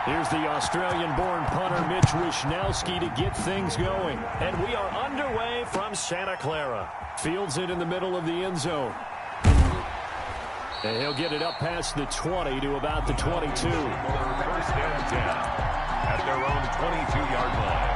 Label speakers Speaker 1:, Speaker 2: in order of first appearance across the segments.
Speaker 1: Here's the Australian-born punter Mitch Wishnowsky to get things going. And we are underway from Santa Clara. Fields it in the middle of the end zone. And he'll get it up past the 20 to about the 22.
Speaker 2: First and 10 at their own 22-yard line.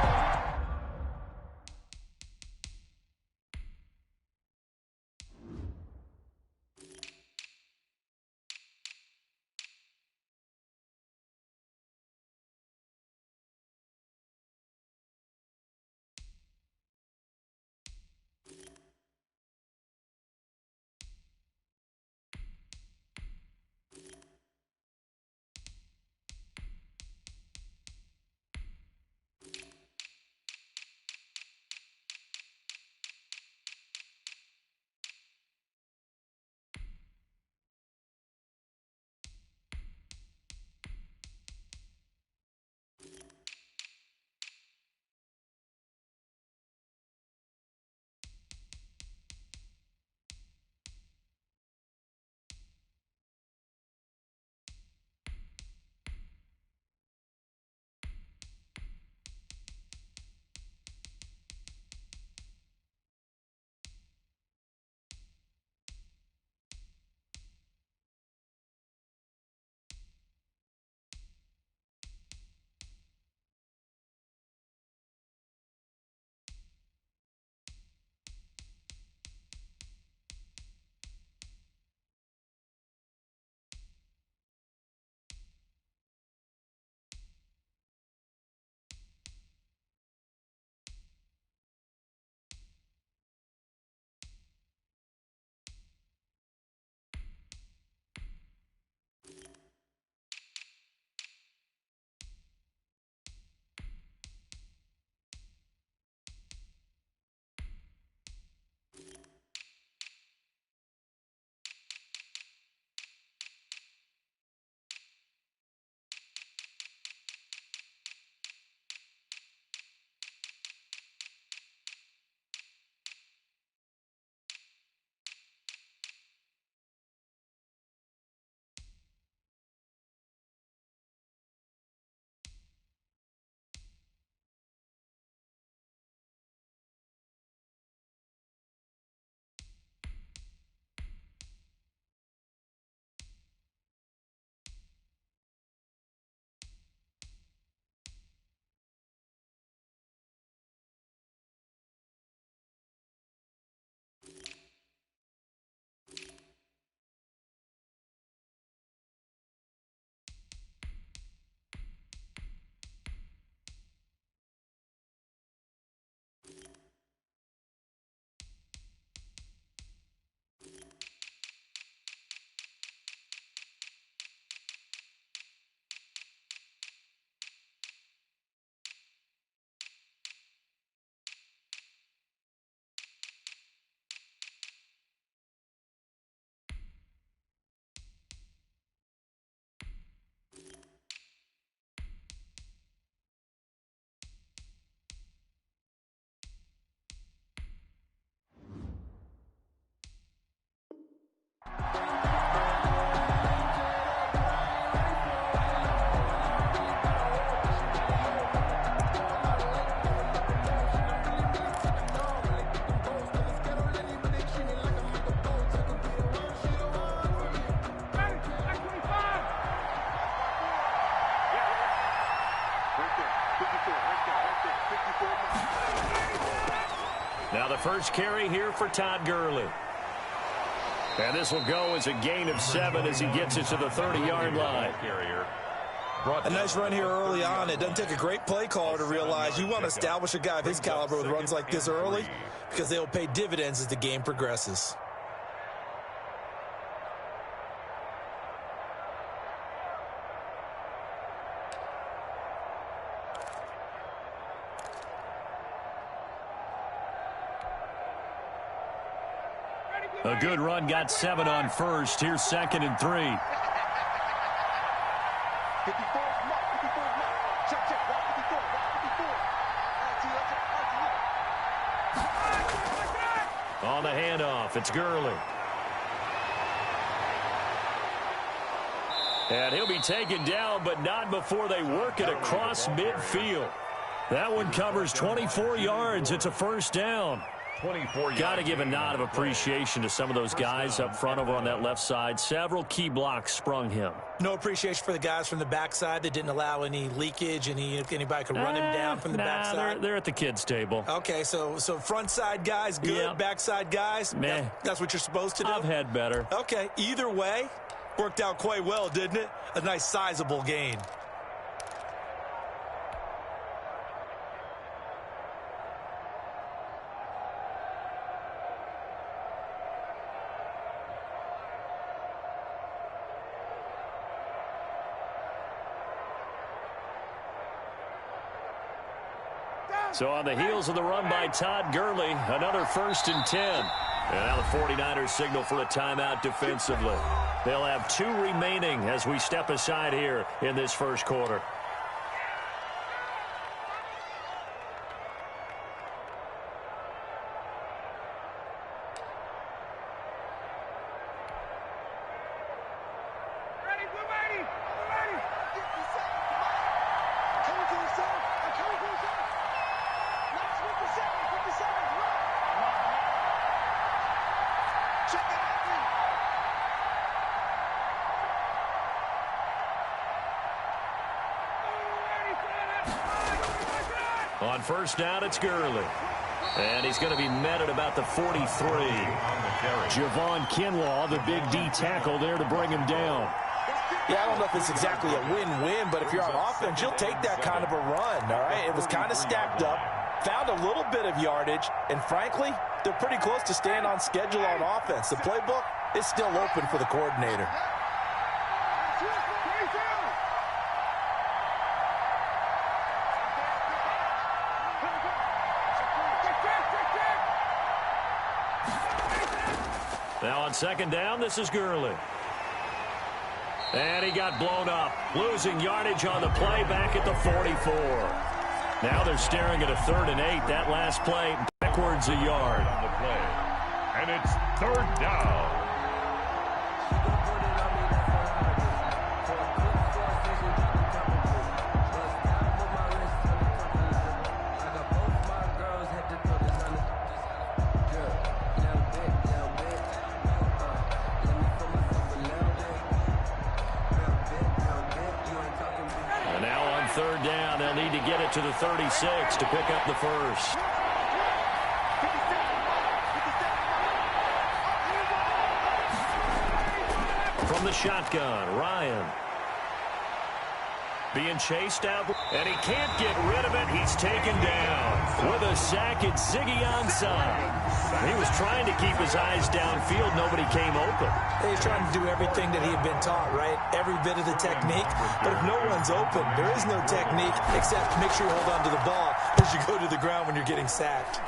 Speaker 1: Now the first carry here for Todd Gurley. And this will go as a gain of 7 as he gets it to the 30-yard line.
Speaker 3: A nice run here early on. It doesn't take a great play caller to realize you want to establish a guy of his caliber with runs like this early because they will pay dividends as the game progresses.
Speaker 1: A good run, got 7 on first. Here's 2nd and 3.
Speaker 4: 54, check, check, 54, 54.
Speaker 1: On the handoff, it's Gurley. And he'll be taken down, but not before they work it across midfield. That one covers 24 yards. It's a first down. Got to give a nod of appreciation to some of those guys up front over on that left side. Several key blocks sprung him.
Speaker 3: No appreciation for the guys from the backside that didn't allow any leakage, and anybody could run him down from the backside.
Speaker 1: They're at the kids' table.
Speaker 3: Okay, so front side guys good,
Speaker 1: yep.
Speaker 3: Backside guys,
Speaker 1: meh.
Speaker 3: That's what you're supposed to do?
Speaker 1: I've had better.
Speaker 3: Okay, either way, worked out quite well, didn't it? A nice sizable gain.
Speaker 1: So on the heels of the run by Todd Gurley, another 1st and 10. And now the 49ers signal for a timeout defensively. They'll have 2 remaining as we step aside here in this first quarter. On first down, it's Gurley. And he's going to be met at about the 43. Javon Kinlaw, the big D tackle there to bring him down.
Speaker 3: Yeah, I don't know if it's exactly a win-win, but if you're on offense, you'll take that kind of a run, all right? It was kind of stacked up, found a little bit of yardage, and frankly, they're pretty close to staying on schedule on offense. The playbook is still open for the coordinator.
Speaker 1: Now on second down, this is Gurley. And he got blown up, losing yardage on the play back at the 44. Now they're staring at a 3rd and 8. That last play, backwards a yard.
Speaker 2: On the play. And it's 3rd down.
Speaker 1: Get it to the 36 to pick up the first. From the shotgun, Ryan. Being chased out, and he can't get rid of it. He's taken down. With a sack, it's Ziggy onside. He was trying to keep his eyes downfield. Nobody came open.
Speaker 3: He's trying to do everything that he had been taught, right? Every bit of the technique. But if no one's open, there is no technique except make sure you hold on to the ball as you go to the ground when you're getting sacked.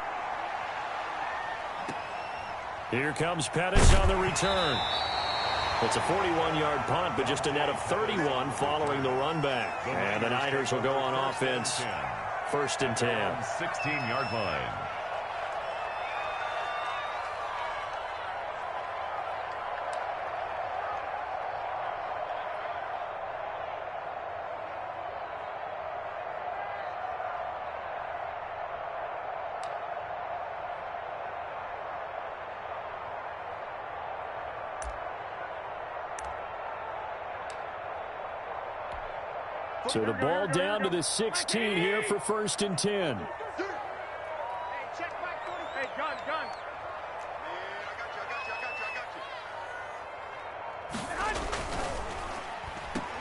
Speaker 1: Here comes Pettis on the return. It's a 41-yard punt, but just a net of 31 following the run back. And the Niners will go on offense. 1st and 10.
Speaker 2: 16-yard line.
Speaker 1: So the ball down to the 16 here for 1st and 10.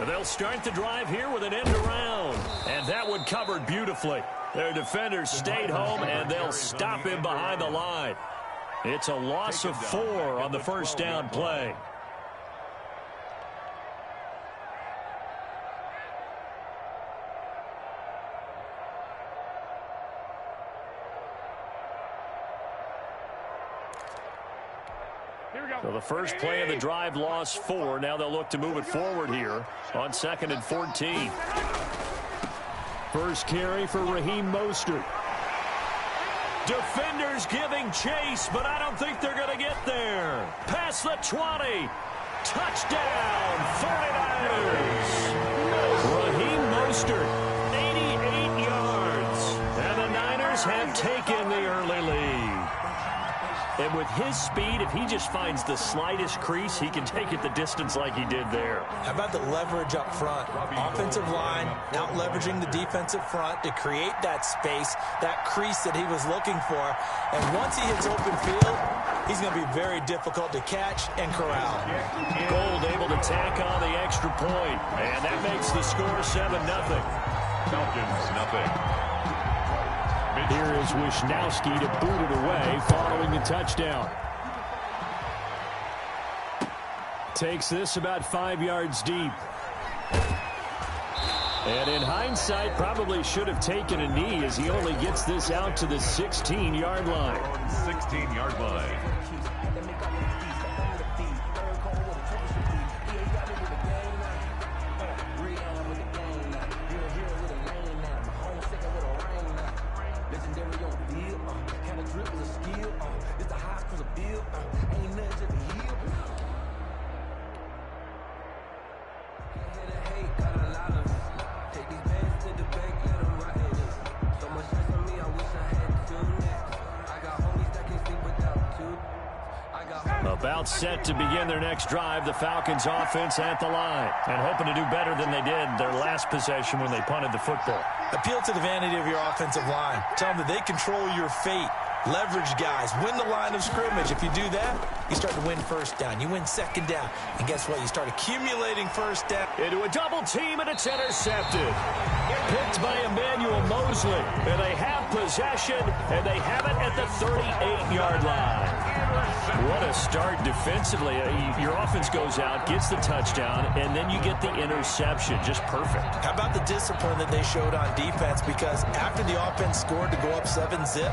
Speaker 1: They'll start the drive here with an end around. And that one covered beautifully. Their defenders stayed home, and they'll stop him behind the line. It's a loss of 4 on the first down play. So the first play of the drive lost 4. Now they'll look to move it forward here on 2nd and 14. First carry for Raheem Mostert. Defenders giving chase, but I don't think they're going to get there. Past the 20. Touchdown, 49ers. Raheem Mostert, 88 yards. And the Niners have taken the early lead. And with his speed, if he just finds the slightest crease, he can take it the distance like he did there.
Speaker 3: How about the leverage up front? Offensive line out-leveraging the defensive front to create that space, that crease that he was looking for. And once he hits open field, he's going to be very difficult to catch and corral.
Speaker 1: Gold able to tack on the extra point. And that makes the score 7-0.
Speaker 2: Falcons, nothing.
Speaker 1: Here is Wisnowski to boot it away following the touchdown. Takes this about 5 yards deep. And in hindsight, probably should have taken a knee as he only gets this out to the 16-yard line.
Speaker 2: 16-yard line.
Speaker 1: About set to begin their next drive, the Falcons offense at the line. And hoping to do better than they did their last possession when they punted the football.
Speaker 3: Appeal to the vanity of your offensive line. Tell them that they control your fate. Leverage guys. Win the line of scrimmage. If you do that, you start to win first down. You win second down. And guess what? You start accumulating first down.
Speaker 1: Into a double team, and it's intercepted. Picked by Emmanuel Mosley. And they have possession, and they have it at the 38-yard line. What a start defensively. Your offense goes out, gets the touchdown, and then you get the interception. Just perfect. How
Speaker 3: about the discipline that they showed on defense? Because after the offense scored to go up 7-zip,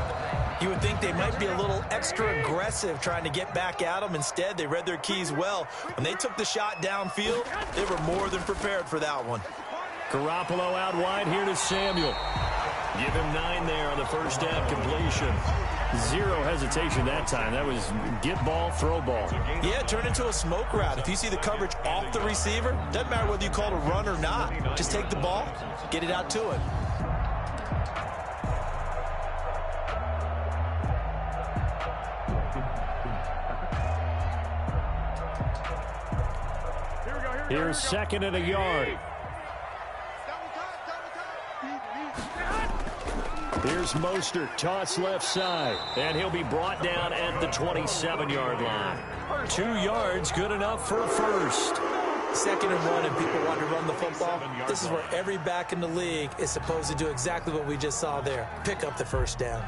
Speaker 3: you would think they might be a little extra aggressive trying to get back at them. Instead, they read their keys well. When they took the shot downfield, they were more than prepared for that one.
Speaker 1: Garoppolo out wide here to Samuel. Give him 9 there on the first down completion. Zero hesitation that time. That was get ball, throw ball.
Speaker 3: Yeah, turn into a smoke route. If you see the coverage off the receiver, doesn't matter whether you call it a run or not. Just take the ball, get it out to him.
Speaker 1: Here's second and a yard. Here's Mostert, toss left side, and he'll be brought down at the 27-yard line. 2 yards, good enough for a first.
Speaker 3: 2nd and 1, and people want to run the football. This is where every back in the league is supposed to do exactly what we just saw there. Pick up the first down.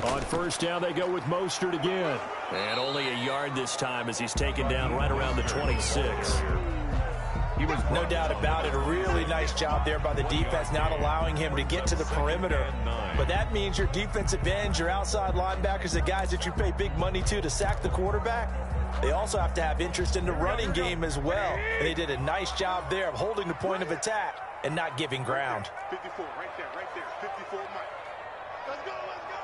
Speaker 1: On first down, they go with Mostert again. And only a yard this time as he's taken down right around the 26.
Speaker 3: He was no doubt about it. A really nice job there by the defense, not allowing him to get to the perimeter. But that means your defensive ends, your outside linebackers, the guys that you pay big money to sack the quarterback, they also have to have interest in the running game as well. And they did a nice job there of holding the point of attack and not giving ground.
Speaker 4: 54, right there, 54, Mike. Let's go, let's go.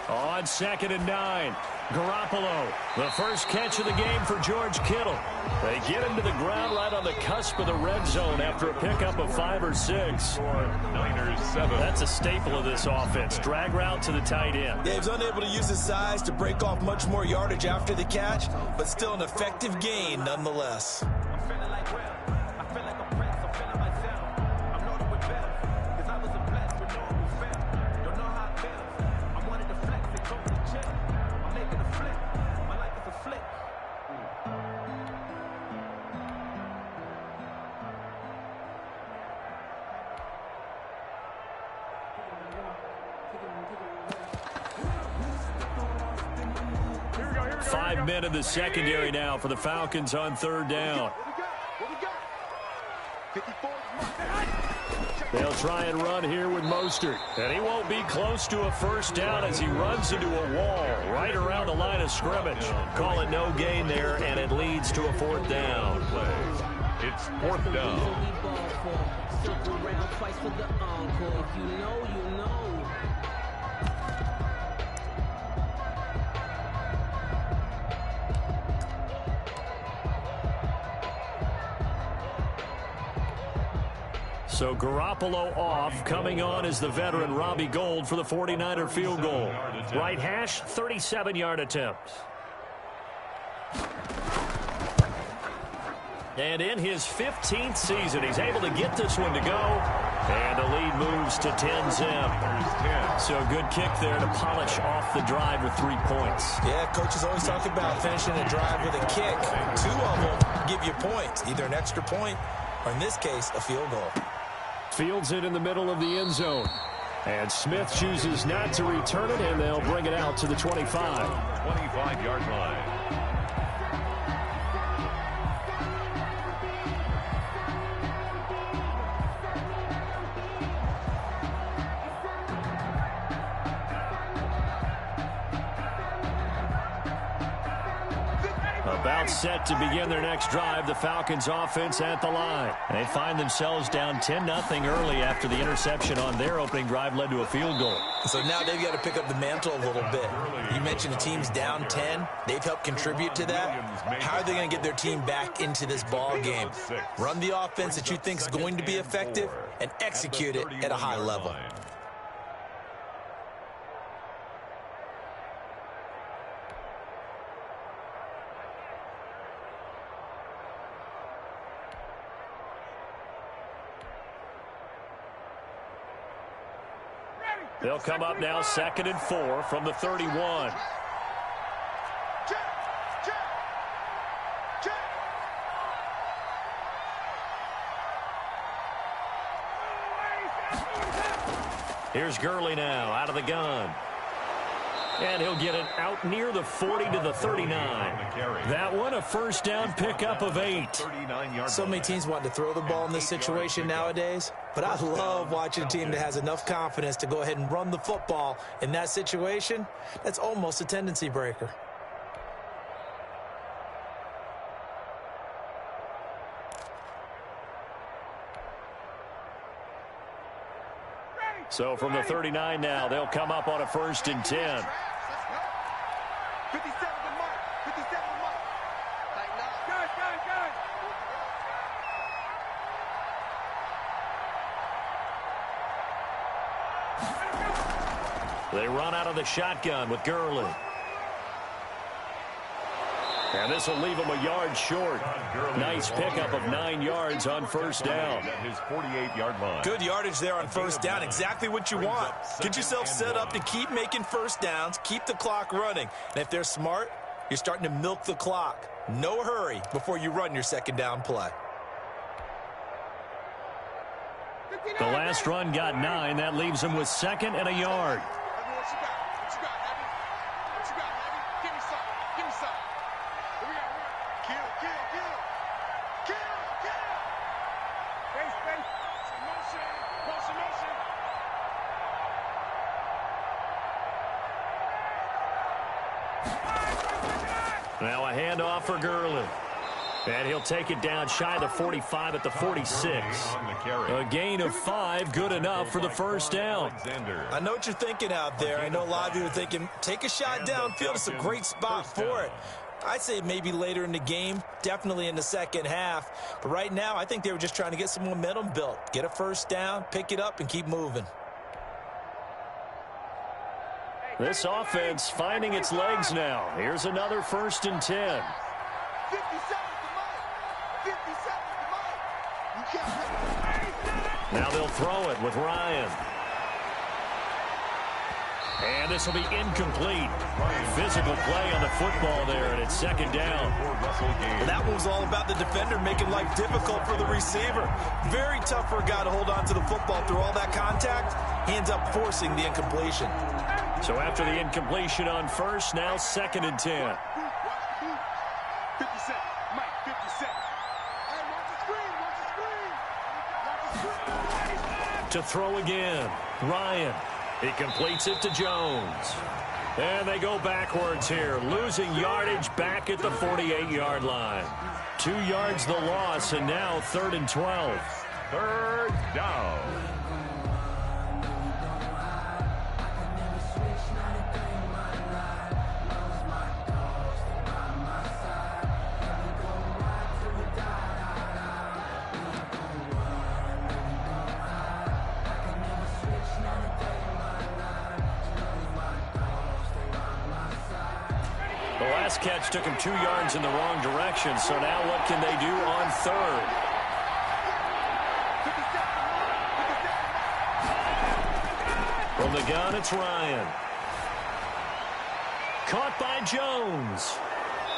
Speaker 1: On 2nd and 9, Garoppolo, the first catch of the game for George Kittle. They get him to the ground right on the cusp of the red zone after a pickup of 5 or 6.
Speaker 2: Niners 7.
Speaker 1: That's a staple of this offense. Drag route to the tight end.
Speaker 3: Yeah, he was unable to use his size to break off much more yardage after the catch, but still an effective gain nonetheless.
Speaker 1: 5 men in the secondary now for the Falcons on third down. They'll try and run here with Mostert. And he won't be close to a first down as he runs into a wall right around the line of scrimmage. Call it no gain there, and it leads to a fourth down.
Speaker 2: It's fourth down.
Speaker 1: So Garoppolo off. Coming on is the veteran Robbie Gould for the 49er field goal. Right hash, 37-yard attempt. And in his 15th season, he's able to get this one to go. And the lead moves to 10-zip. So a good kick there to polish off the drive with 3 points.
Speaker 3: Yeah, coaches always talk about finishing a drive with a kick. 2 of them give you points, either an extra point or, in this case, a field goal.
Speaker 1: Fields it in the middle of the end zone. And Smith chooses not to return it, and they'll bring it out to the 25.
Speaker 2: 25-yard line.
Speaker 1: About set to begin their next drive, the Falcons offense at the line. They find themselves down 10-0 early after the interception on their opening drive led to a field goal.
Speaker 3: So now they've got to pick up the mantle a little bit. You mentioned the team's down 10. They've helped contribute to that. How are they going to get their team back into this ball game? Run the offense that you think is going to be effective and execute it at a high level.
Speaker 1: They'll come up now 2nd and 4 from the 31. Here's Gurley now out of the gun. And he'll get it out near the 40 to the 39. That one a first down pickup of 8.
Speaker 3: So many teams want to throw the ball in this situation nowadays, but I love watching a team that has enough confidence to go ahead and run the football in that situation. That's almost a tendency breaker.
Speaker 1: So from the 39 now, they'll come up on a 1st and 10.
Speaker 4: 57 to mark. 57 to mark. Tighten up. Good.
Speaker 1: They run out of the shotgun with Gurley. And this will leave him a yard short. Nice pickup of 9 yards on first down.
Speaker 2: His 48-yard line.
Speaker 3: Good yardage there on first down. Exactly what you want. Get yourself set up to keep making first downs. Keep the clock running. And if they're smart, you're starting to milk the clock. No hurry before you run your second down play.
Speaker 1: The last run got 9. That leaves him with 2nd and a yard. Now a handoff for Gurley. And he'll take it down shy of the 45 at the 46. A gain of 5, good enough for the first down.
Speaker 3: I know what you're thinking out there. I know a lot of you are thinking, take a shot downfield. It's a great spot for it. I'd say maybe later in the game, definitely in the second half. But right now, I think they were just trying to get some momentum built. Get a first down, pick it up, and keep moving.
Speaker 1: This offense finding its legs now. Here's another 1st and 10.
Speaker 4: 57 to Mike. 57 to Mike. You can't.
Speaker 1: Now they'll throw it with Ryan. And this will be incomplete. Physical play on the football there, and it's 2nd down.
Speaker 3: Well, that one was all about the defender making life difficult for the receiver. Very tough for a guy to hold on to the football through all that contact. He ends up forcing the incompletion.
Speaker 1: So after the incompletion on first, now 2nd and 10. To throw again. Ryan. He completes it to Jones. And they go backwards here, losing yardage back at the 48-yard line. 2 yards the loss, and now 3rd and 12.
Speaker 2: Third down.
Speaker 1: The last catch took him 2 yards in the wrong direction, so now what can they do on 3rd? From the gun, it's Ryan. Caught by Jones.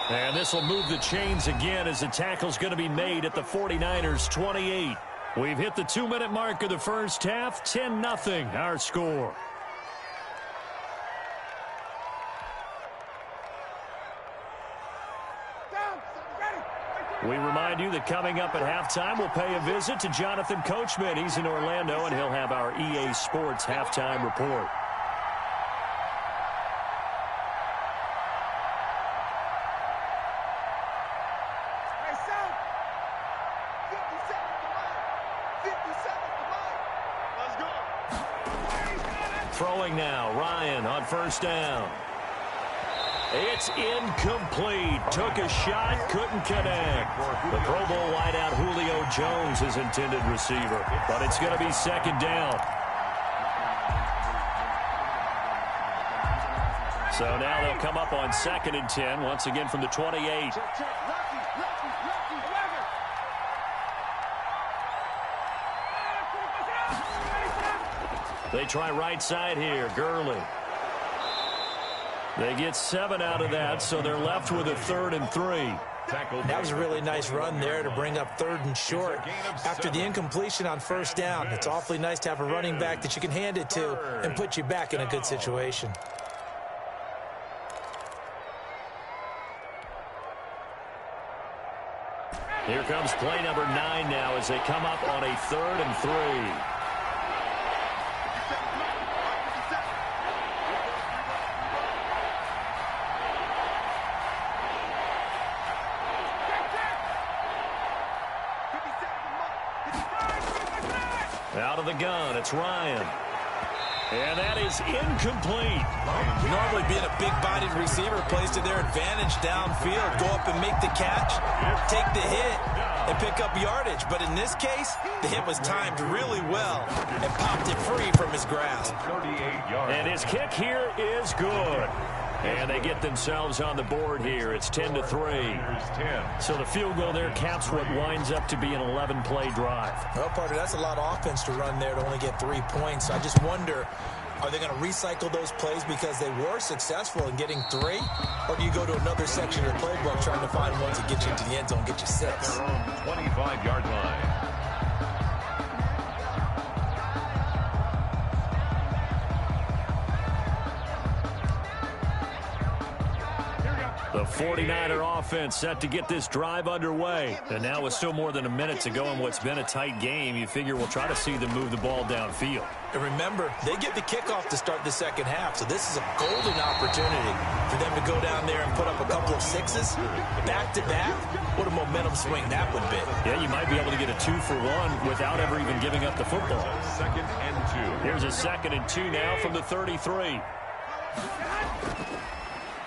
Speaker 1: And this will move the chains again as the tackle's going to be made at the 49ers' 28. We've hit the 2-minute mark of the first half. 10-0 our score. We remind you that coming up at halftime, we'll pay a visit to Jonathan Coachman. He's in Orlando, and he'll have our EA Sports halftime report. Throwing now, Ryan on first down. It's incomplete. Took a shot, couldn't connect. The Pro Bowl wideout Julio Jones is intended receiver, but it's going to be second down. So now they'll come up on 2nd and 10, once again from the 28. They try right side here, Gurley. They get 7 out of that, so they're left with a 3rd and 3.
Speaker 3: That was a really nice run there to bring up 3rd and short. After the incompletion on first down, it's awfully nice to have a running back that you can hand it to and put you back in a good situation.
Speaker 1: Here comes play number 9 now as they come up on a 3rd and 3. Out of the gun, it's Ryan. And that is incomplete.
Speaker 3: Normally being a big-bodied receiver plays to their advantage downfield. Go up and make the catch, take the hit, and pick up yardage. But in this case, the hit was timed really well and popped it free from his grasp.
Speaker 1: And his kick here is good. And they get themselves on the board here. It's 10-3. So the field goal there caps what winds up to be an 11-play drive.
Speaker 3: Well, partner, that's a lot of offense to run there to only get 3 points. I just wonder, are they going to recycle those plays because they were successful in getting 3? Or do you go to another section of the playbook trying to find ones that get you into the end zone, get you 6?
Speaker 2: Their own 25-yard line.
Speaker 1: The 49er offense set to get this drive underway. And now with still more than a minute to go in what's been a tight game, you figure we'll try to see them move the ball downfield.
Speaker 3: And remember, they get the kickoff to start the second half, so this is a golden opportunity for them to go down there and put up a couple of 6s back-to-back. What a momentum swing that would be.
Speaker 1: Yeah, you might be able to get a 2-for-1 without ever even giving up the football.
Speaker 2: 2nd and 2.
Speaker 1: Here's a 2nd and 2 now from the 33.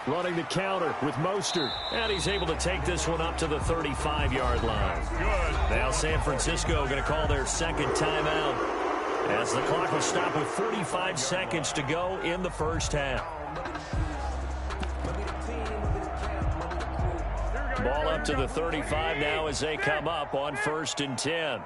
Speaker 1: Running the counter with Mostert. And he's able to take this one up to the 35-yard line.
Speaker 2: Good.
Speaker 1: Now San Francisco going to call their second timeout as the clock will stop with 45 seconds to go in the first half. Ball up to the 35 now as they come up on 1st and 10.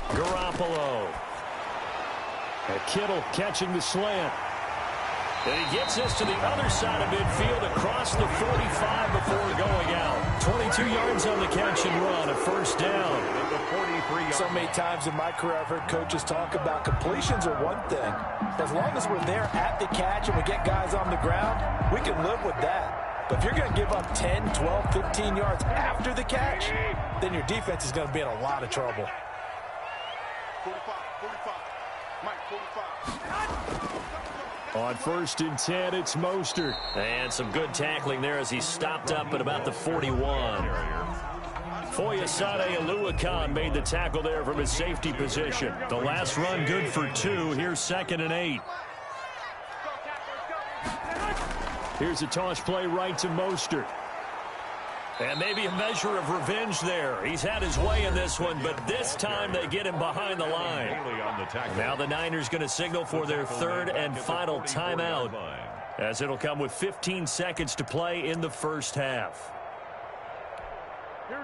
Speaker 1: Garoppolo. And Kittle catching the slant. And he gets this to the other side of midfield across the 45 before going out. 22 yards on the catch and run, a first down.
Speaker 3: So many times in my career I've heard coaches talk about completions are one thing. As long as we're there at the catch and we get guys on the ground, we can live with that. But if you're going to give up 10, 12, 15 yards after the catch, then your defense is going to be in a lot of trouble.
Speaker 4: 45, 45. Mike, 45.
Speaker 1: On 1st and 10, it's Mostert. And some good tackling there as he stopped up at about the 41. Foyesade Aluakan made the tackle there from his safety position. The last run good for 2. Here's 2nd and 8. Here's a toss play right to Mostert. And maybe a measure of revenge there. He's had his way in this one, but this time they get him behind the line. Now the Niners going to signal for their 3rd and final timeout, as it'll come with 15 seconds to play in the first half.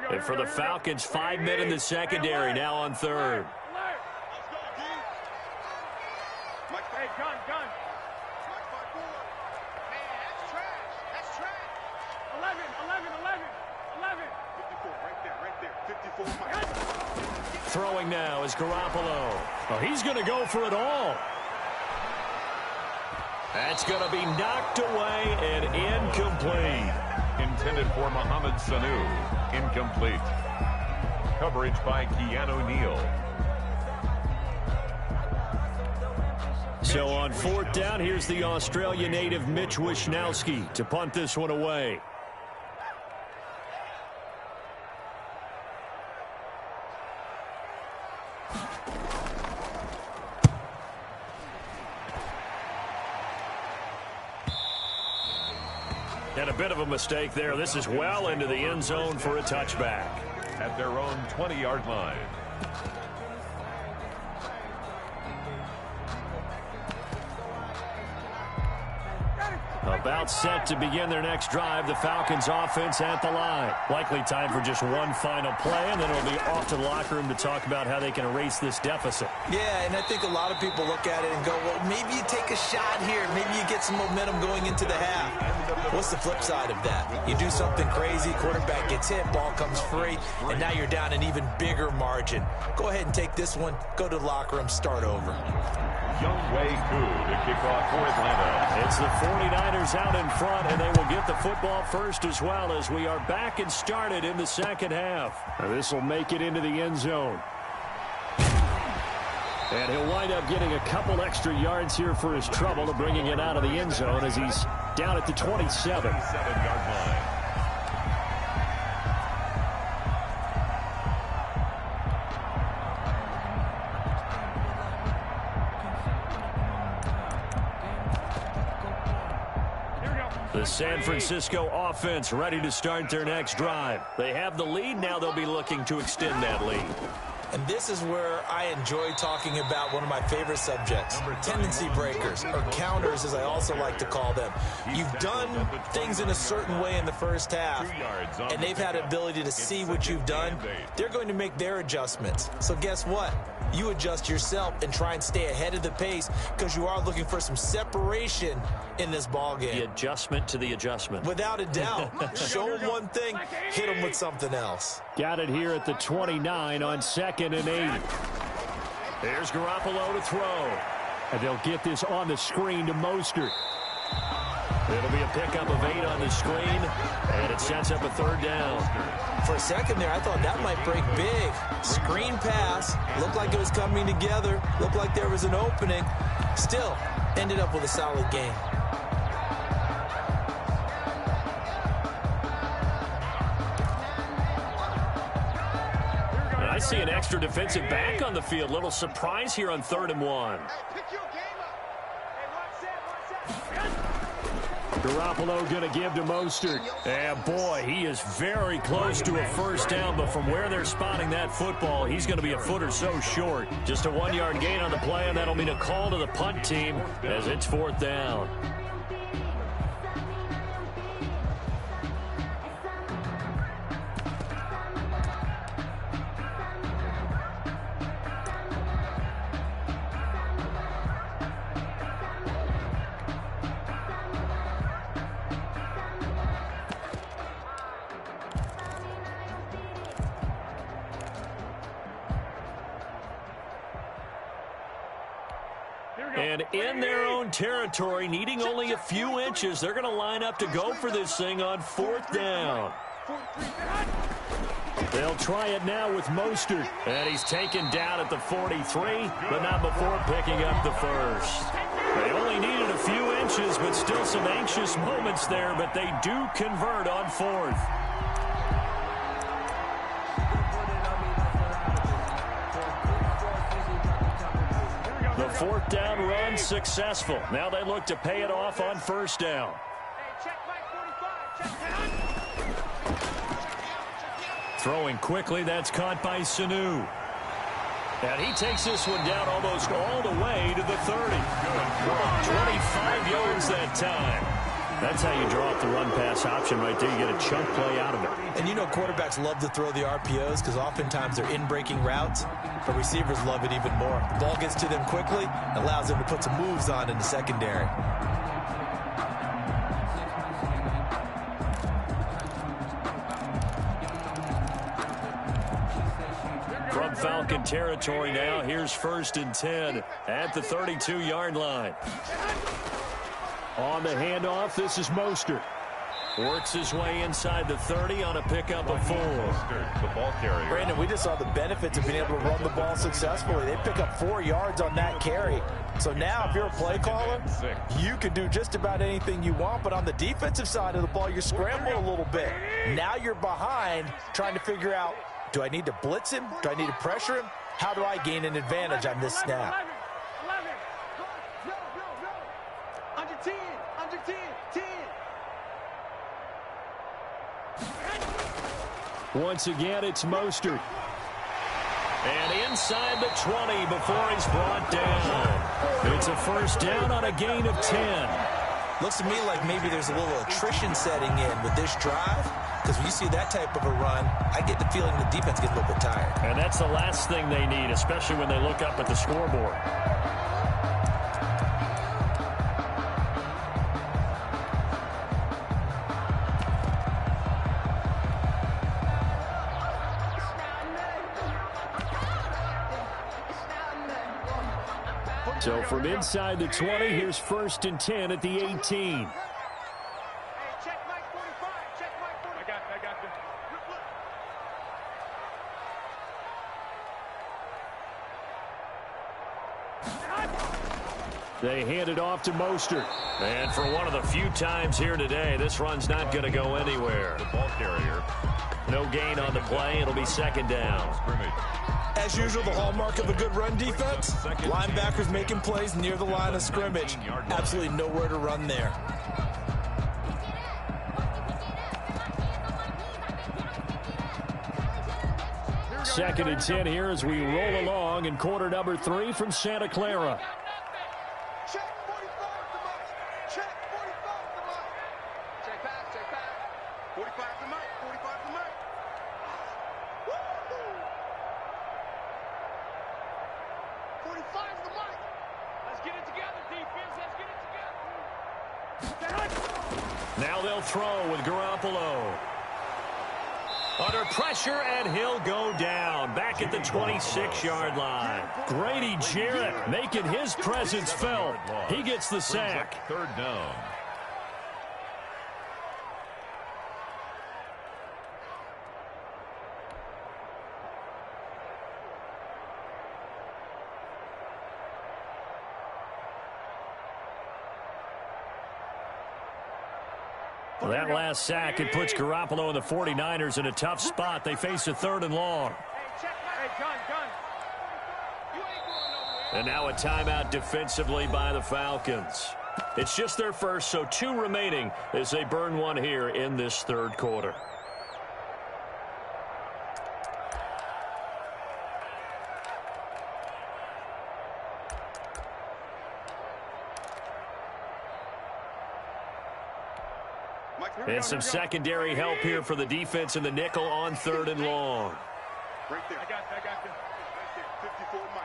Speaker 1: And for the Falcons, 5 men in the secondary now on 3rd.
Speaker 4: Hey, gun. Man, that's trash. That's trash. 11. 54, right there. 54, Mike.
Speaker 1: Throwing now is Garoppolo. Oh, he's going to go for it all. That's going to be knocked away and incomplete.
Speaker 2: Intended for Mohamed Sanu. Incomplete. Coverage by Keanu Neal.
Speaker 1: So on 4th down, here's the Australia native Mitch Wishnowsky to punt this one away. And a bit of a mistake there. This is well into the end zone for a touchback.
Speaker 2: At their own 20-yard line.
Speaker 1: About set to begin their next drive. The Falcons offense at the line. Likely time for just one final play, and then it'll be off to the locker room to talk about how they can erase this deficit.
Speaker 3: Yeah, and I think a lot of people look at it and go, well, maybe you take a shot here. Maybe you get some momentum going into the half. What's the flip side of that? You do something crazy, quarterback gets hit, ball comes free, and now you're down an even bigger margin. Go ahead and take this one, go to the locker room, start over.
Speaker 2: Younghoe Koo to kick off for Atlanta.
Speaker 1: It's the 49ers out in front, and they will get the football first as well, as we are back and started in the second half. This will make it into the end zone. And he'll wind up getting a couple extra yards here for his trouble of bringing it out of the end zone as he's down at the 27.
Speaker 2: 27-yard line.
Speaker 1: The San Francisco offense ready to start their next drive. They have the lead. Now they'll be looking to extend that lead.
Speaker 3: And this is where I enjoy talking about one of my favorite subjects, tendency breakers, or counters as I also like to call them. You've done things in a certain way in the first half, and they've had the ability to see what you've done. They're going to make their adjustments. So guess what? You adjust yourself and try and stay ahead of the pace because you are looking for some separation in this ball game.
Speaker 1: The adjustment to the adjustment.
Speaker 3: Without a doubt. Show them one thing, hit them with something else.
Speaker 1: Got it here at the 29 on 2nd and 8. There's Garoppolo to throw. And they'll get this on the screen to Mostert. It'll be a pickup of 8 on the screen, and it sets up a 3rd down.
Speaker 3: For a second there, I thought that might break big. Screen pass, looked like it was coming together, looked like there was an opening. Still, ended up with a solid game.
Speaker 1: And I see an extra defensive back on the field. Little surprise here on 3rd and 1. Garoppolo going to give to Mostert. And boy, he is very close to a first down, but from where they're spotting that football, he's going to be a foot or so short. Just a 1-yard gain on the play, and that'll mean a call to the punt team as it's 4th down. And in their own territory, needing only a few inches, they're going to line up to go for this thing on 4th down. They'll try it now with Mostert. And he's taken down at the 43, but not before picking up the first. They only needed a few inches, but still some anxious moments there, but they do convert on 4th. The 4th down run successful. Now they look to pay it off on 1st down. Throwing quickly, that's caught by Sanu. And he takes this one down almost all the way to the 30. 25 yards that time. That's how you draw up the run-pass option right there. You get a chunk play out of it.
Speaker 3: And you know quarterbacks love to throw the RPOs because oftentimes they're in-breaking routes, but receivers love it even more. The ball gets to them quickly, allows them to put some moves on in the secondary.
Speaker 1: From Falcon territory now, here's 1st and 10 at the 32-yard line. On the handoff, this is Mostert. Works his way inside the 30 on a pickup of 4.
Speaker 2: The ball carrier.
Speaker 3: Brandon, we just saw the benefits of being able to run the ball successfully. They pick up 4 yards on that carry. So now if you're a play caller, you can do just about anything you want. But on the defensive side of the ball, you're scrambling a little bit. Now you're behind trying to figure out, do I need to blitz him? Do I need to pressure him? How do I gain an advantage on this snap?
Speaker 4: Under 10, under 10, 10.
Speaker 1: Once again, it's Mostert. And inside the 20 before he's brought down. It's a 1st down on a gain of 10.
Speaker 3: Looks to me like maybe there's a little attrition setting in with this drive. Because when you see that type of a run, I get the feeling the defense gets a little bit tired.
Speaker 1: And that's the last thing they need, especially when they look up at the scoreboard. So from inside the 20, here's 1st and 10 at the 18. They hand it off to Mostert. And for one of the few times here today, this run's not going to go anywhere.
Speaker 2: The ball carrier.
Speaker 1: No gain on the play. It'll be 2nd down.
Speaker 3: As usual, the hallmark of a good run defense, linebackers making plays near the line of scrimmage. Absolutely nowhere to run there.
Speaker 1: Second and 10 here as we roll along in quarter number 3 from Santa Clara.
Speaker 4: Check 45 to Mike. Check 45 to Mike. Check back, check back. 45 to Mike, 45 to Mike. Woo! 45 to Mike. Let's get it together, defense. Let's get it together.
Speaker 1: Now they'll throw with Garoppolo. Under pressure, and he'll go down. Back at the 26-yard line. Grady Jarrett making his presence felt. He gets the sack.
Speaker 2: 3rd down.
Speaker 1: Well, that last sack, it puts Garoppolo and the 49ers in a tough spot. They face a 3rd and long. And now a timeout defensively by the Falcons. It's just their first, so 2 remaining as they burn one here in this 3rd quarter. And some secondary help here for the defense in the nickel on 3rd and long.
Speaker 4: Right there. I got you. Right there. 54 Mike.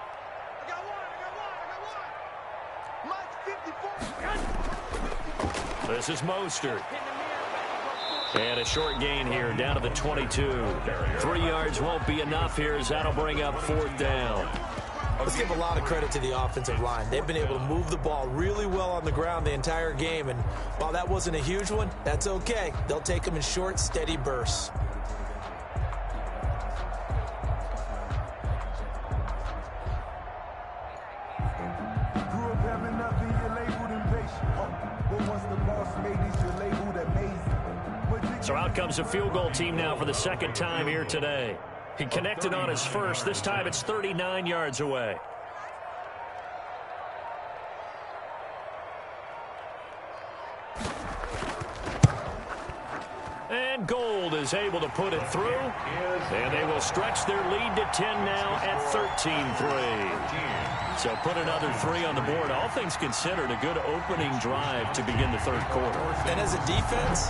Speaker 4: I got one. Mike's 54.
Speaker 1: This is Mostert. And a short gain here down to the 22. 3 yards won't be enough here as that'll bring up 4th down.
Speaker 3: Let's give a lot of credit to the offensive line. They've been able to move the ball really well on the ground the entire game, and while that wasn't a huge one, that's okay. They'll take them in short, steady bursts.
Speaker 1: So out comes a field goal team now for the second time here today. He connected on his first. This time it's 39 yards away. And Gold is able to put it through. And they will stretch their lead to 10 now at 13-3. So put another 3 on the board. All things considered, a good opening drive to begin the third quarter.
Speaker 3: And as a defense,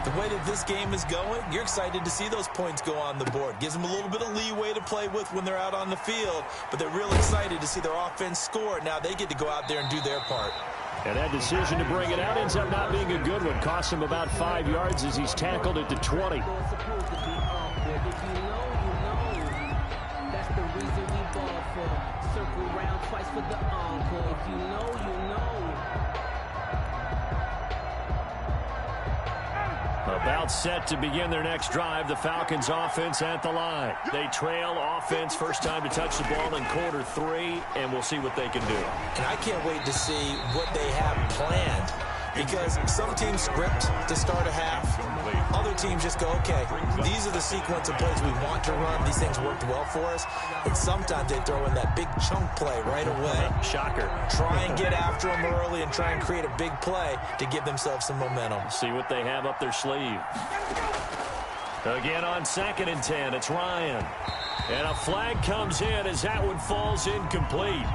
Speaker 3: the way that this game is going, you're excited to see those points go on the board. Gives them a little bit of leeway to play with when they're out on the field, but they're real excited to see their offense score. Now they get to go out there and do their part.
Speaker 1: And that decision to bring it out ends up not being a good one. Costs him about 5 yards as he's tackled it to 20.
Speaker 5: That's the reason we ball for. Circle round twice for the encore. If you know, you know.
Speaker 1: About set to begin their next drive. The Falcons offense at the line. They trail offense. First time to touch the ball in quarter 3, and we'll see what they can do.
Speaker 3: And I can't wait to see what they have planned, because some teams script to start a half. Other teams just go, okay, these are the sequence of plays we want to run. These things worked well for us. And sometimes they throw in that big chunk play right away.
Speaker 1: Shocker.
Speaker 3: Try and get after them early and try and create a big play to give themselves some momentum.
Speaker 1: See what they have up their sleeve. Again on 2nd and 10, it's Ryan. And a flag comes in as that one falls incomplete.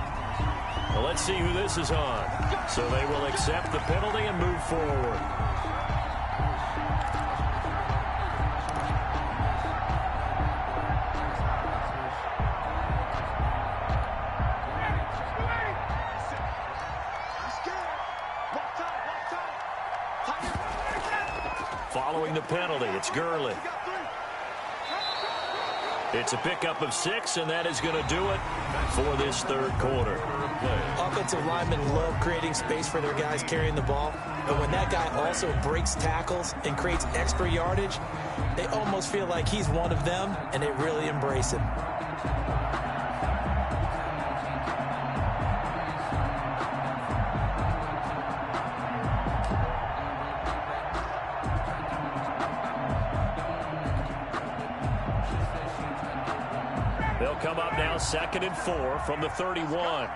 Speaker 1: Well, let's see who this is on. So they will accept the penalty and move forward. Following the penalty, it's Gurley. It's a pickup of 6, and that is going to do it for this third quarter.
Speaker 3: Offensive linemen love creating space for their guys carrying the ball, but when that guy also breaks tackles and creates extra yardage, they almost feel like he's one of them, and they really embrace him.
Speaker 1: They'll come up now 2nd and 4 from the 31.
Speaker 4: Let's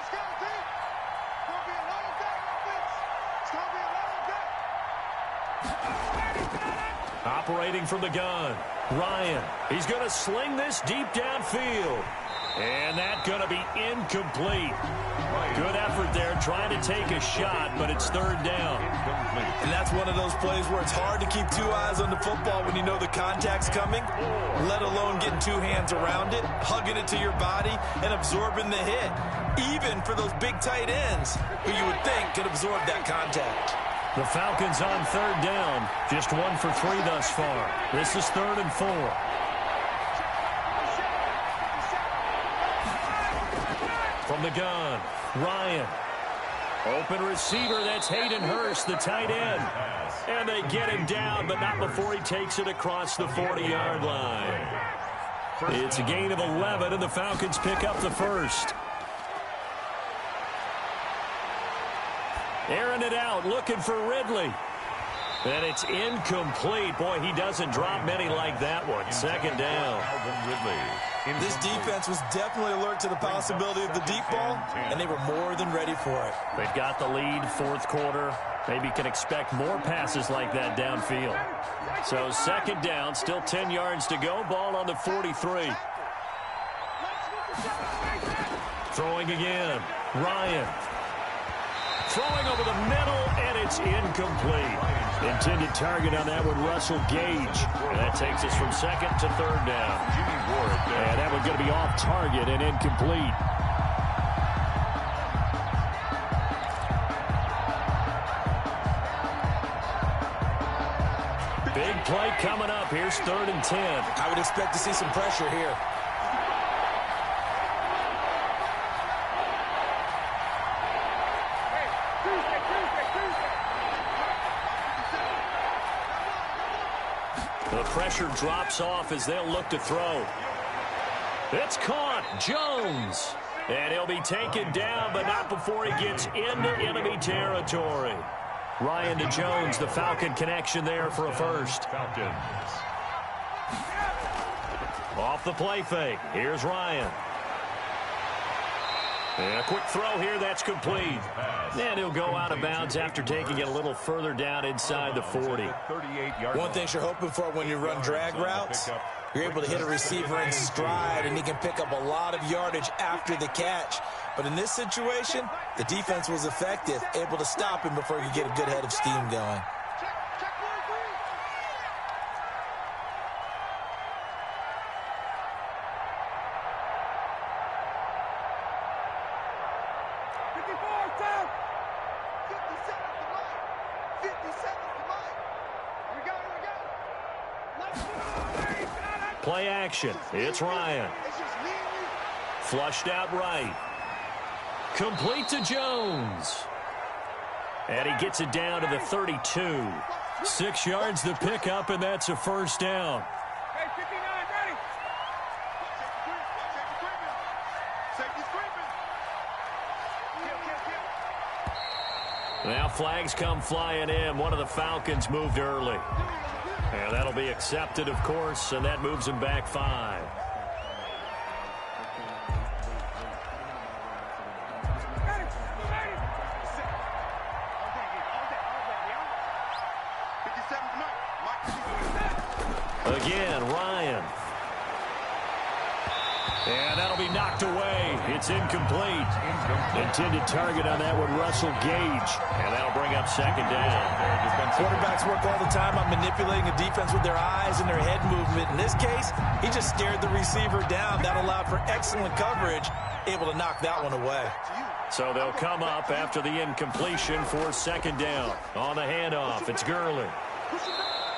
Speaker 4: go, team. It's going to be a long day, offense. It's going to be a long day.
Speaker 1: Operating from the gun, Ryan. He's going to sling this deep downfield. And that's going to be incomplete. Good effort there trying to take a shot, but it's 3rd down.
Speaker 3: And that's one of those plays where it's hard to keep 2 eyes on the football when you know the contact's coming, let alone getting 2 hands around it, hugging it to your body, and absorbing the hit. Even for those big tight ends who you would think could absorb that contact.
Speaker 1: The Falcons on 3rd down. Just 1 for 3 thus far. This is 3rd and 4. From the gun, Ryan. Open receiver, that's Hayden Hurst, the tight end. And they get him down, but not before he takes it across the 40-yard line. It's a gain of 11, and the Falcons pick up the first. Airing it out, looking for Ridley. And it's incomplete. Boy, he doesn't drop many like that one. 2nd down.
Speaker 3: This defense was definitely alert to the possibility of the deep ball, and they were more than ready for it.
Speaker 1: They've got the lead, 4th quarter. Maybe can expect more passes like that downfield. So 2nd down, still 10 yards to go. Ball on the 43. Throwing again, Ryan. Throwing over the middle, and it's incomplete. Intended target on that one, Russell Gage. And that takes us from 2nd to 3rd down. And that one's going to be off target and incomplete. Big play coming up. Here's 3rd and 10.
Speaker 3: I would expect to see some pressure here.
Speaker 1: pressure drops off as they'll look to throw. It's caught. Jones. And he'll be taken down, but not before he gets into enemy territory. Ryan to Jones, the Falcon connection there for a first.
Speaker 2: Falcons.
Speaker 1: Off the play fake. Here's Ryan. And a quick throw here. That's complete. And he'll go out of bounds after taking it a little further down inside the 40.
Speaker 3: One thing you're hoping for when you run drag routes, you're able to hit a receiver in stride, and he can pick up a lot of yardage after the catch. But in this situation, the defense was effective, able to stop him before he could get a good head of steam going.
Speaker 1: Play action. It's Ryan. Flushed out right. Complete to Jones. And he gets it down to the 32. 6 yards the pickup, and that's a first down. Now flags come flying in. One of the Falcons moved early. And that'll be accepted, of course, and that moves him back 5. Again, Ryan. And that'll be knocked away. It's incomplete. Intended target on that one, Russell Gage. And that'll bring up second down.
Speaker 3: Quarterbacks work all the time on manipulating a defense with their eyes and their head movement. In this case, he just stared the receiver down. That allowed for excellent coverage, able to knock that one away.
Speaker 1: So they'll come up after the incompletion for second down. On the handoff, it's Gurley.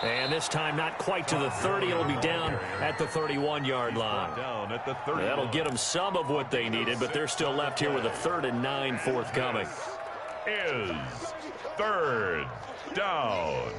Speaker 1: And this time not quite to the 30. It'll be down at the 31-yard line.
Speaker 2: Down at the 30.
Speaker 1: That'll get them some of what they needed, but they're still left here with a 3rd and 9 forthcoming.
Speaker 2: Is 3rd down.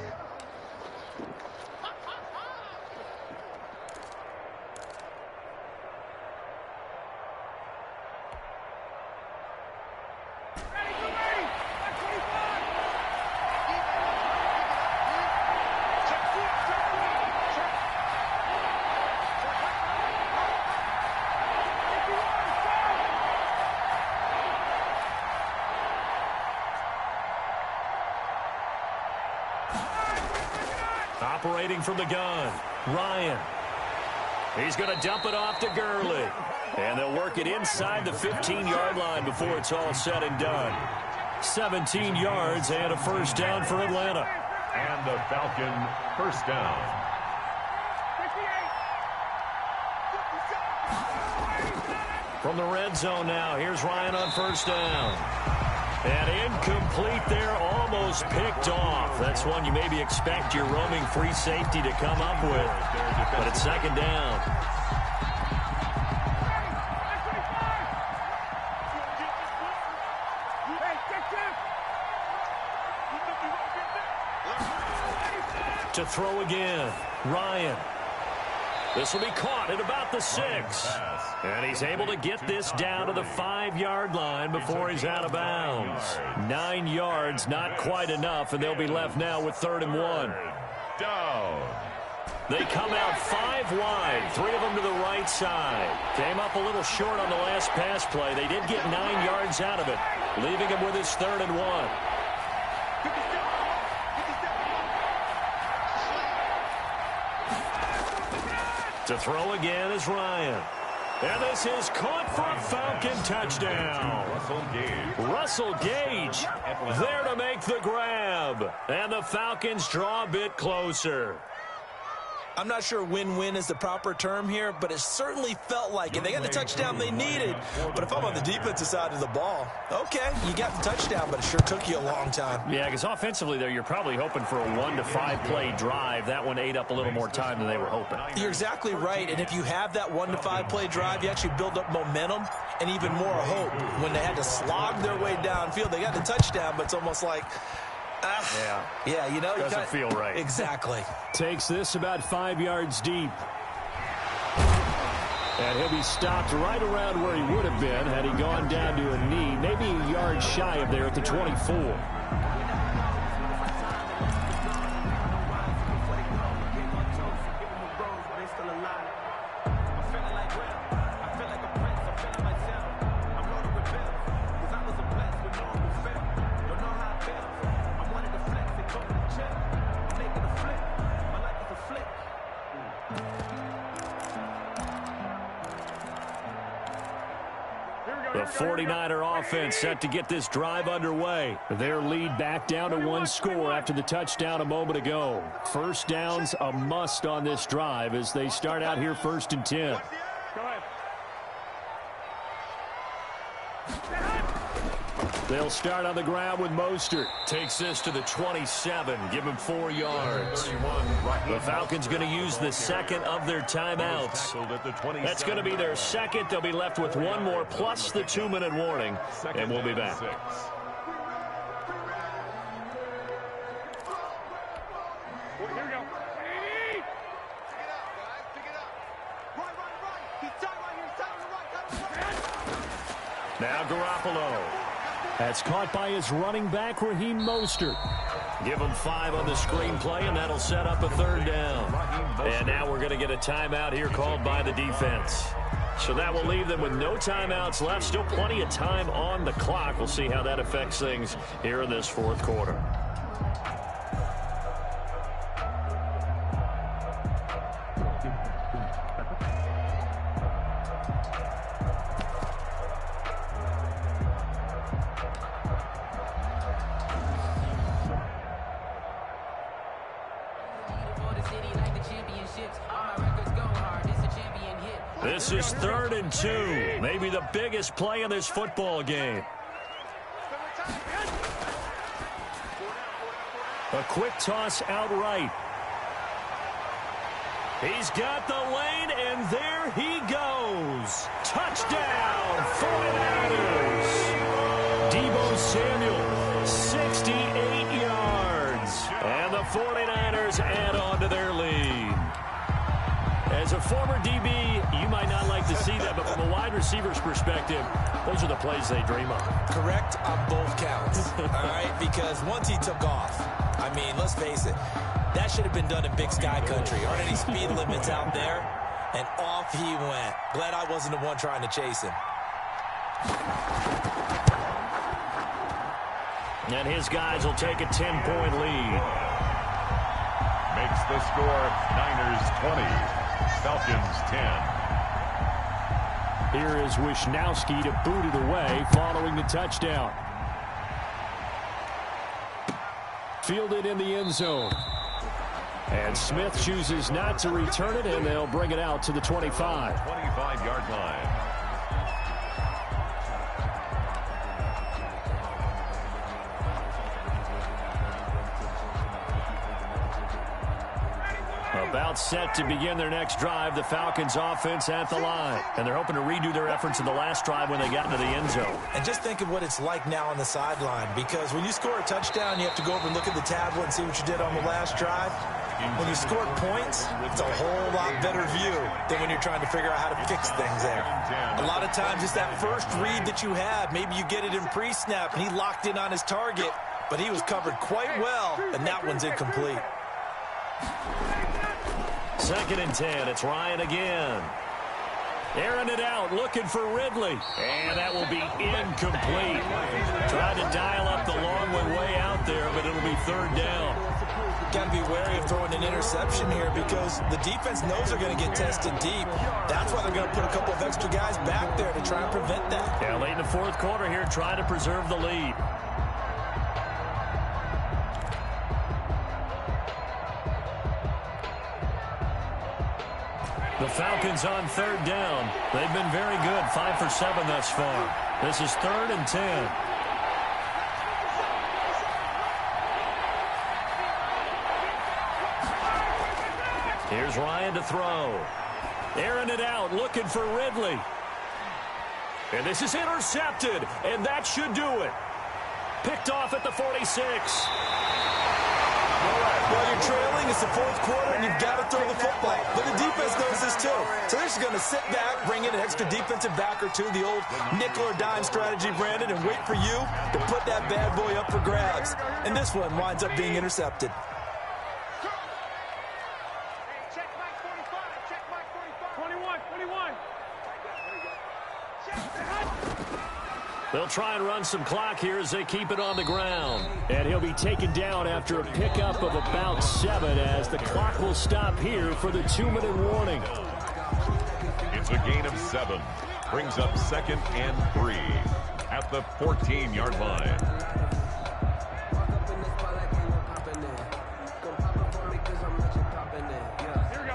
Speaker 1: Operating from the gun, Ryan. He's going to dump it off to Gurley. And they'll work it inside the 15-yard line before it's all said and done. 17 yards and a first down for Atlanta.
Speaker 2: And the Falcon first down.
Speaker 1: From the red zone now, here's Ryan on first down. And incomplete there, almost picked off. That's one you maybe expect your roaming free safety to come up with. But it's second down. To throw again, Ryan. This will be caught at about the 6. And he's able to get this down to the 5-yard line before he's out of bounds. 9 yards, not quite enough, and they'll be left now with 3rd and 1.
Speaker 2: Down.
Speaker 1: They come out 5 wide, 3 of them to the right side. Came up a little short on the last pass play. They did get 9 yards out of it, leaving him with his 3rd and 1. To throw again is Ryan. And this is caught for a Falcon touchdown. Russell Gage there to make the grab. And the Falcons draw a bit closer.
Speaker 3: I'm not sure win-win is the proper term here, but it certainly felt like it. They got the touchdown they needed. But if I'm on the defensive side of the ball, okay, you got the touchdown, but it sure took you a long time.
Speaker 1: Yeah, because offensively there, you're probably hoping for a 1 to 5 play drive. That one ate up a little more time than they were hoping.
Speaker 3: You're exactly right. And if you have that 1 to 5 play drive, you actually build up momentum and even more hope. When they had to slog their way downfield, they got the touchdown, but it's almost like Yeah, you know.
Speaker 1: Doesn't feel right.
Speaker 3: Exactly.
Speaker 1: Takes this about 5 yards deep. And he'll be stopped right around where he would have been had he gone down to a knee, maybe a yard shy of there at the 24. The 49er offense set to get this drive underway. Their lead back down to 1 score after the touchdown a moment ago. First down's a must on this drive as they start out here 1st and 10.
Speaker 4: Go ahead.
Speaker 1: They'll start on the ground with Mostert. Takes this to the 27. Give him 4 yards. The Falcons going to use the second of their timeouts. That's going to be their second. They'll be left with 1 more plus the 2-minute warning. And we'll be back.
Speaker 4: Here we go. Pick it up, guys. Pick it up. Right. He's tight right here. He's tight on the right.
Speaker 1: Now Garoppolo. That's caught by his running back, Raheem Mostert. Give him 5 on the screenplay, and that'll set up a 3rd down. And now we're going to get a timeout here called by the defense. So that will leave them with no timeouts left. Still plenty of time on the clock. We'll see how that affects things here in this 4th quarter. This is 3rd and 2. Maybe the biggest play in this football game. A quick toss outright. He's got the lane, and there he goes. Touchdown, 49ers. Deebo Samuel, 68 yards. And the 49ers add on to their lead. As a former DB, you might not like to see that, but from a wide receiver's perspective, those are the plays they dream of.
Speaker 3: Correct on both counts, all right? Because once he took off, I mean, let's face it, that should have been done in Big Sky Country. Aren't any speed limits out there? And off he went. Glad I wasn't the one trying to chase him.
Speaker 1: And his guys will take a 10-point lead.
Speaker 2: Makes the score Niners 20. Falcons 10.
Speaker 1: Here is Wisnowski to boot it away following the touchdown. Fielded in the end zone. And Smith chooses not to return it, and they'll bring it out to the 25.
Speaker 2: 25-yard line.
Speaker 1: About set to begin their next drive, the Falcons offense at the line. And they're hoping to redo their efforts in the last drive when they got into the end zone.
Speaker 3: And just think of what it's like now on the sideline, because when you score a touchdown, you have to go over and look at the tablet and see what you did on the last drive. When you score points, it's a whole lot better view than when you're trying to figure out how to fix things there. A lot of times it's that first read that you have. Maybe you get it in pre-snap, and he locked in on his target, but he was covered quite well, and that one's incomplete.
Speaker 1: 2nd and 10. It's Ryan again. Airing it out, looking for Ridley. And that will be incomplete. Tried to dial up the long way out there, but it'll be 3rd down.
Speaker 3: Got to be wary of throwing an interception here because the defense knows they're going to get tested deep. That's why they're going to put a couple of extra guys back there to try and prevent that.
Speaker 1: Yeah, late in the 4th quarter here, trying to preserve the lead. The Falcons on 3rd down. They've been very good, 5 for 7 thus far. This is 3rd and 10. Here's Ryan to throw. Airing it out, looking for Ridley. And this is intercepted, and that should do it. Picked off at the 46.
Speaker 3: Well, you're trailing. It's the fourth quarter, and you've got to throw the football. But the defense knows this, too. So they're just going to sit back, bring in an extra defensive back or two, the old nickel or dime strategy, Brandon, and wait for you to put that bad boy up for grabs. And this one winds up being intercepted.
Speaker 4: Check Mike 45. Check Mike 45. 21.
Speaker 1: They'll try and run some clock here as they keep it on the ground. And he'll be taken down after a pickup of about 7 as the clock will stop here for the 2-minute warning.
Speaker 2: It's a gain of 7. Brings up 2nd and 3 at the 14-yard line.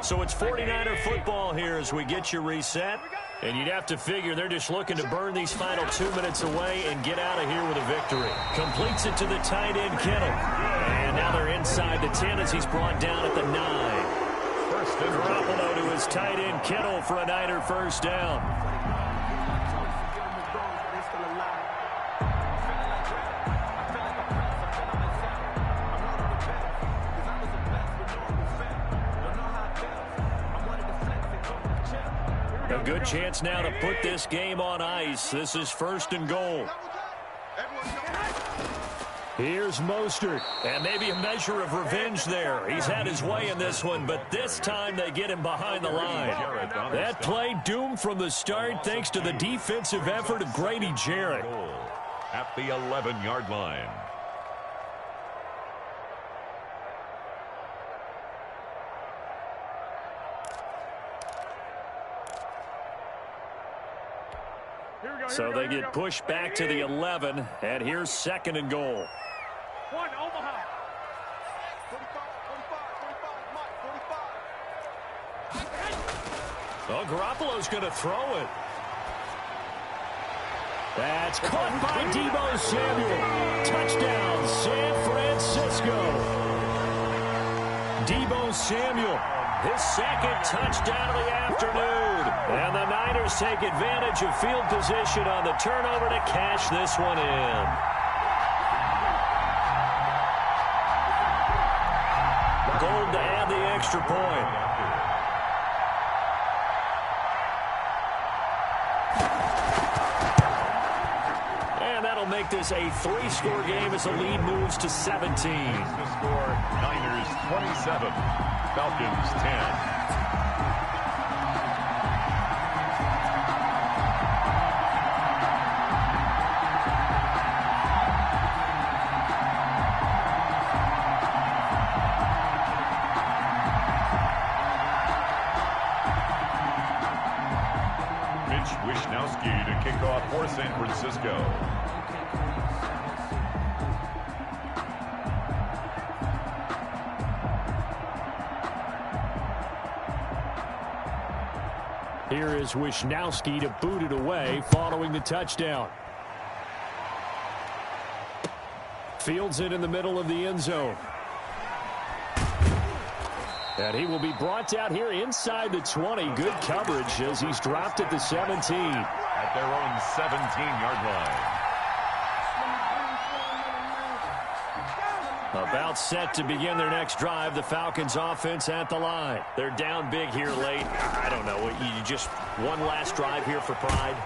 Speaker 1: So it's 49er football here as we get you reset. And you'd have to figure they're just looking to burn these final 2 minutes away and get out of here with a victory. Completes it to the tight end, Kittle. And now they're inside the 10 as he's brought down at the 9.
Speaker 2: First and
Speaker 1: Garoppolo to his tight end, Kittle, for a Niner first down. A good chance now to put this game on ice. This is 1st and goal. Here's Mostert, and maybe a measure of revenge there. He's had his way in this one, but this time they get him behind the line. That play doomed from the start thanks to the defensive effort of Grady Jarrett.
Speaker 2: at the 11-yard line.
Speaker 1: So they get pushed back to the 11, and here's 2nd and goal.
Speaker 4: One, Omaha. 45,
Speaker 1: Oh, Garoppolo's going to throw it. That's caught by Deebo Samuel. Touchdown, San Francisco. Deebo Samuel, his 2nd touchdown of the afternoon. And the Niners take advantage of field position on the turnover to cash this one in. Gold to add the extra point. And that'll make this a 3-score game as the lead moves to 17.
Speaker 2: The score, Niners 27, Falcons 10. To kick off for San Francisco.
Speaker 1: Here is Wisnowski to boot it away following the touchdown. Fields it in the middle of the end zone. And he will be brought out here inside the 20. Good coverage as he's dropped at the 17.
Speaker 2: At their own 17-yard line.
Speaker 1: About set to begin their next drive. The Falcons offense at the line. They're down big here late. I don't know. You just one last drive here for pride.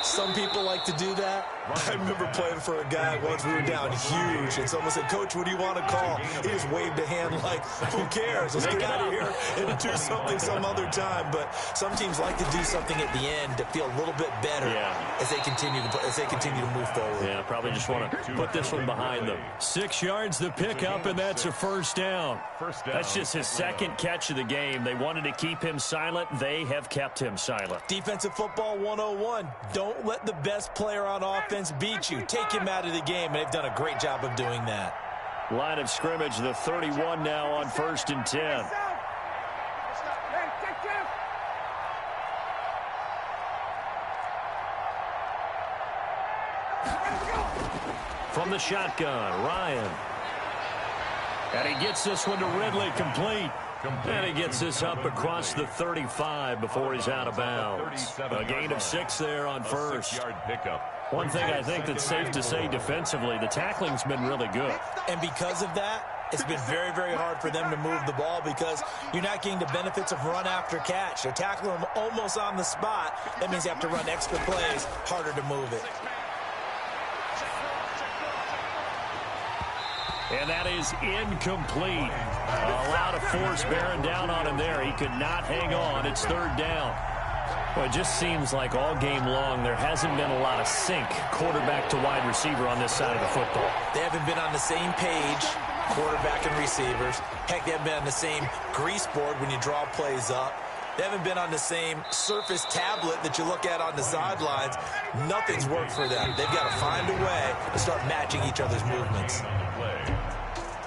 Speaker 3: Some people like to do that. I remember playing for a guy once. We were down huge, and someone said, "Coach, what do you want to call?" He just waved a hand like, "Who cares? Let's get out of here and do something some other time." But some teams like to do something at the end to feel a little bit better as they continue to move forward.
Speaker 1: Yeah, probably just want to put this one behind them. 6 yards the pickup, and that's a first down. That's just his 2nd catch of the game. They wanted to keep him silent. They have kept him silent.
Speaker 3: Defensive football 101. Don't let the best player on offense beat you. Take him out of the game, and they've done a great job of doing that.
Speaker 1: Line of scrimmage, the 31 now on 1st and 10. From the shotgun, Ryan. And he gets this one to Ridley, complete. And he gets this up across the 35 before he's out of bounds. A gain of 6 there on first.
Speaker 2: 6-yard pickup.
Speaker 1: One thing I think that's safe to say defensively, the tackling's been really good.
Speaker 3: And because of that, it's been very, very hard for them to move the ball because you're not getting the benefits of run after catch. They're tackling them almost on the spot. That means you have to run extra plays, harder to move it.
Speaker 1: And that is incomplete. A lot of force bearing down on him there. He could not hang on. It's third down. Well, it just seems like all game long there hasn't been a lot of sync quarterback to wide receiver on this side of the football.
Speaker 3: They haven't been on the same page, quarterback and receivers. Heck, they haven't been on the same grease board when you draw plays up. They haven't been on the same surface tablet that you look at on the sidelines. Nothing's worked for them. They've got to find a way to start matching each other's movements.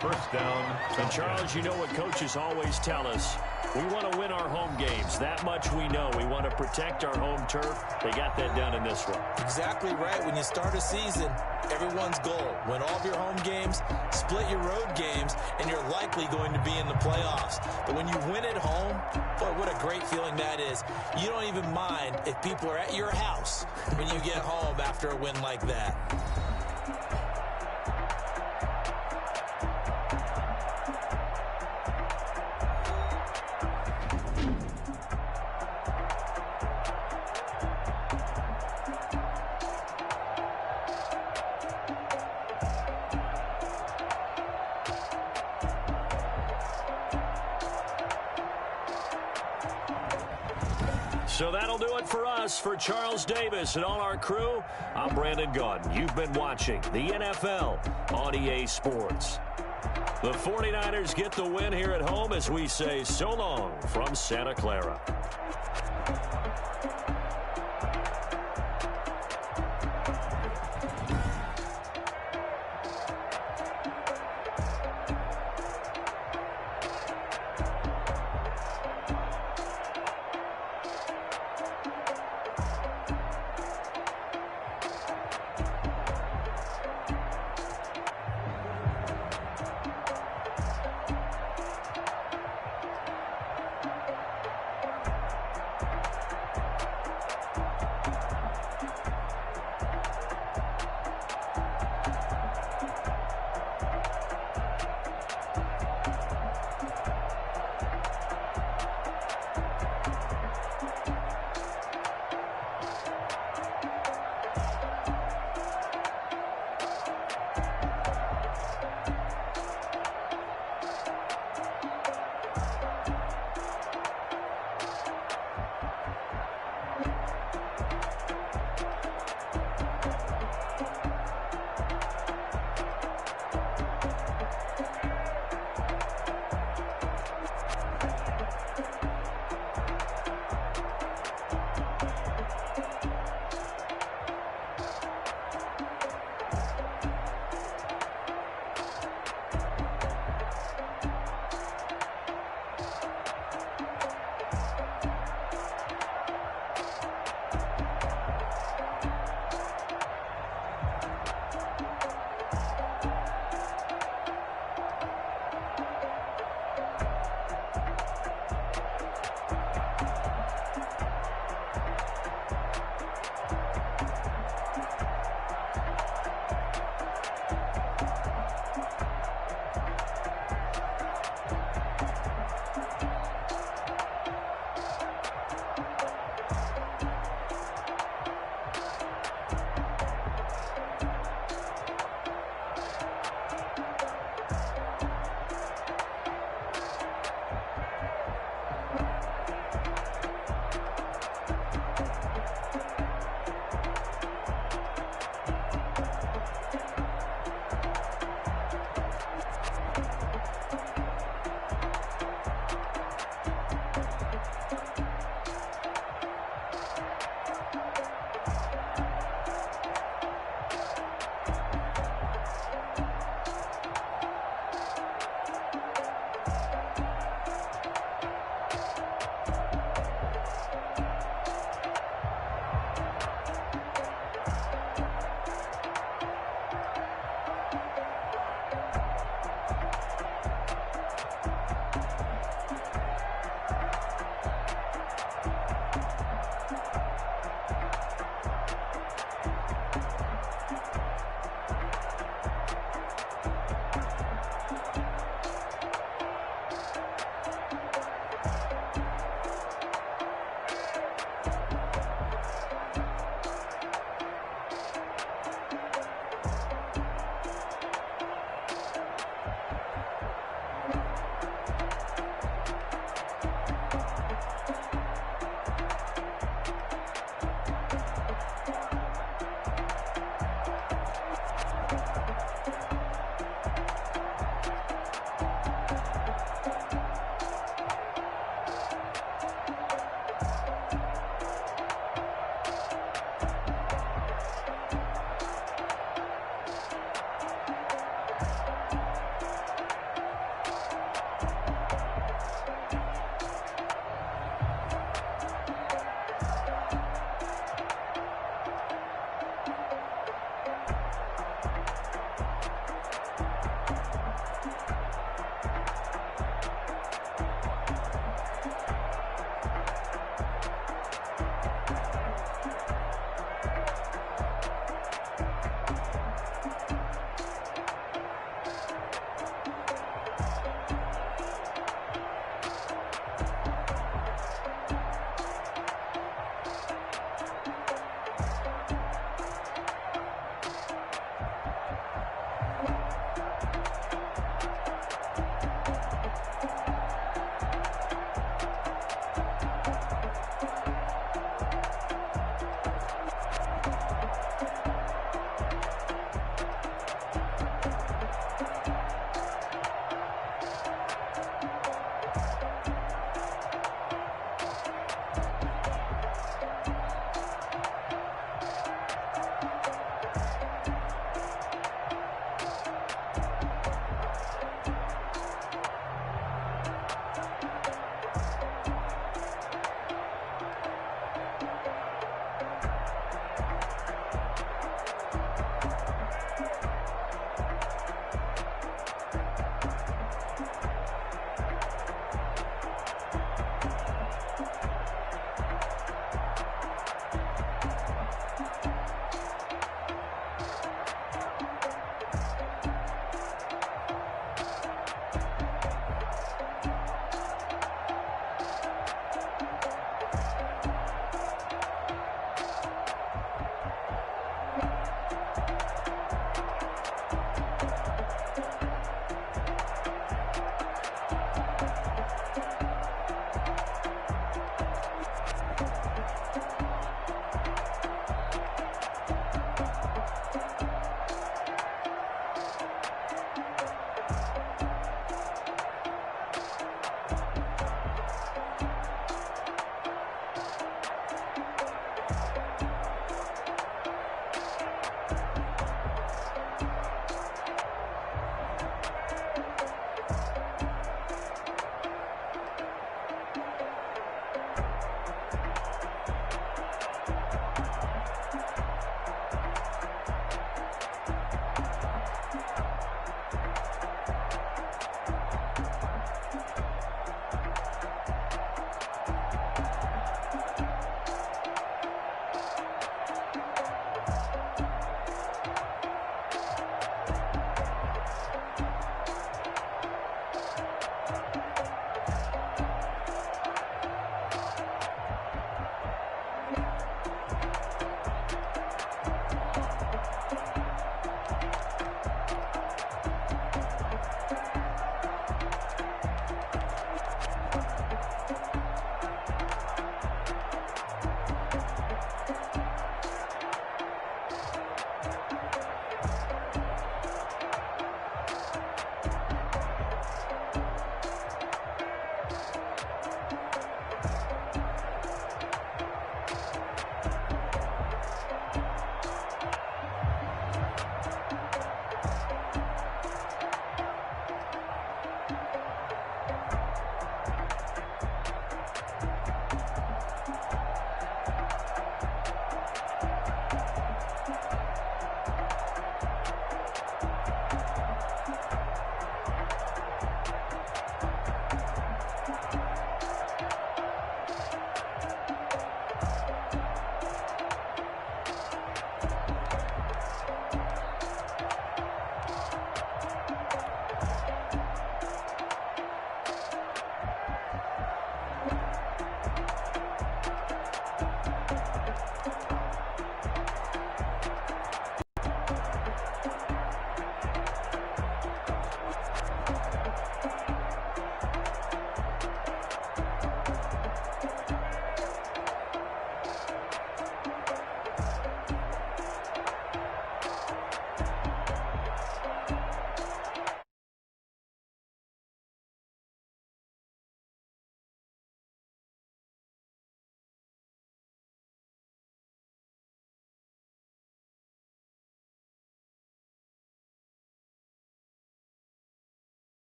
Speaker 2: First down.
Speaker 1: And Charles, you know what coaches always tell us. We want to win our home games. That much we know. We want to protect our home turf. They got that done in this one.
Speaker 3: Exactly right. When you start a season, everyone's goal: win all of your home games, split your road games, and you're likely going to be in the playoffs. But when you win at home, boy, what a great feeling that is. You don't even mind if people are at your house when you get home after a win like that.
Speaker 1: So that'll do it for us. For Charles Davis and all our crew, I'm Brandon Gaudin. You've been watching the NFL on EA Sports. The 49ers get the win here at home as we say so long from Santa Clara.